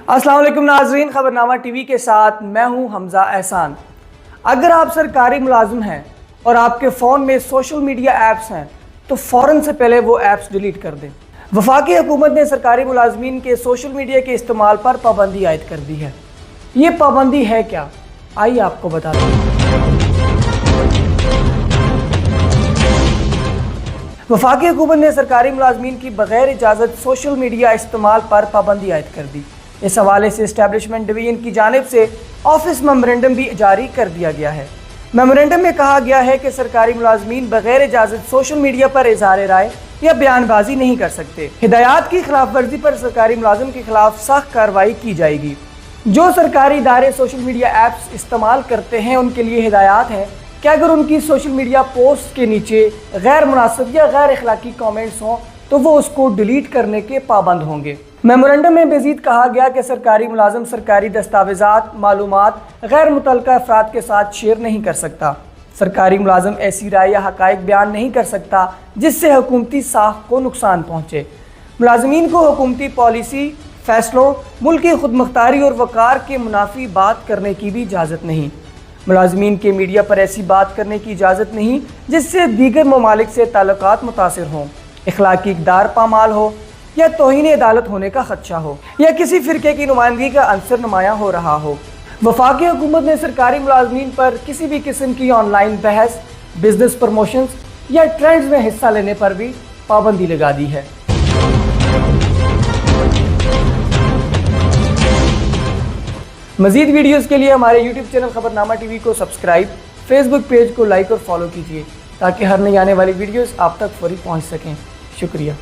अस्सलाम वालेकुम नाज़रीन, खबरनामा टीवी के साथ मैं हूं हमजा एहसान। अगर आप सरकारी मुलाजिम हैं और आपके फ़ोन में सोशल मीडिया ऐप्स हैं तो फ़ौरन से पहले वो ऐप्स डिलीट कर दें। वफाकी हुकूमत ने सरकारी मुलाजमीन के सोशल मीडिया के इस्तेमाल पर पाबंदी आयद कर दी है। ये पाबंदी है क्या, आइए आपको बताते हैं। वफाकी हुकूमत ने सरकारी मुलाजमीन की बग़ैर इजाज़त सोशल मीडिया इस्तेमाल पर पाबंदी आयद कर दी। इस हवाले से एस्टैब्लिशमेंट डिवीज़न की जानिब से ऑफिस मेमोरेंडम भी जारी कर दिया गया है। मेमोरेंडम में कहा गया है कि सरकारी मुलाजमीन बग़ैर इजाज़त सोशल मीडिया पर इज़हार राय या बयानबाजी नहीं कर सकते। हिदायत की खिलाफ वर्जी पर सरकारी मुलाजिम के खिलाफ सख्त कार्रवाई की जाएगी। जो सरकारी इदारे सोशल मीडिया ऐप्स इस्तेमाल करते हैं उनके लिए हिदायत है कि अगर उनकी सोशल मीडिया पोस्ट के नीचे गैर मुनासिब या गैर अखलाकी कमेंट्स हों तो वो उसको डिलीट करने के पाबंद होंगे। मेमोरेंडम में मज़ीद कहा गया कि सरकारी मुलाजिम सरकारी दस्तावेज़ात मालूमात गैर मुतल्लका अफराद के साथ शेयर नहीं कर सकता। सरकारी मुलाजिम ऐसी राय या हक़ाइक़ बयान नहीं कर सकता जिससे हुकूमती साख को नुकसान पहुँचे। मुलाजमीन को हुकूमती पॉलिसी, फैसलों, मुल्की खुदमुख्तारी और वक़ार के मुनाफी बात करने की भी इजाज़त नहीं। मुलाजमीन के मीडिया पर ऐसी बात करने की इजाज़त नहीं जिससे दीगर ममालिक से ताल्लुकात मुतासिर हों, इखलाकी इक़दार पामाल हो या तौहीन अदालत होने का खदशा हो या किसी फ़िरके की नुमाइंदगी का अंसर नुमायाँ हो रहा हो। वफाकी हुकूमत ने सरकारी मुलाजमीन पर किसी भी किस्म की ऑनलाइन बहस, बिजनेस प्रमोशंस या ट्रेंड्स में हिस्सा लेने पर भी पाबंदी लगा दी है। मज़ीद वीडियोज़ के लिए हमारे YouTube चैनल खबरनामा टीवी को सब्सक्राइब, फेसबुक पेज को लाइक और फॉलो कीजिए ताकि हर नई आने वाली वीडियोज़ आप तक फौरी पहुँच सकें। शुक्रिया।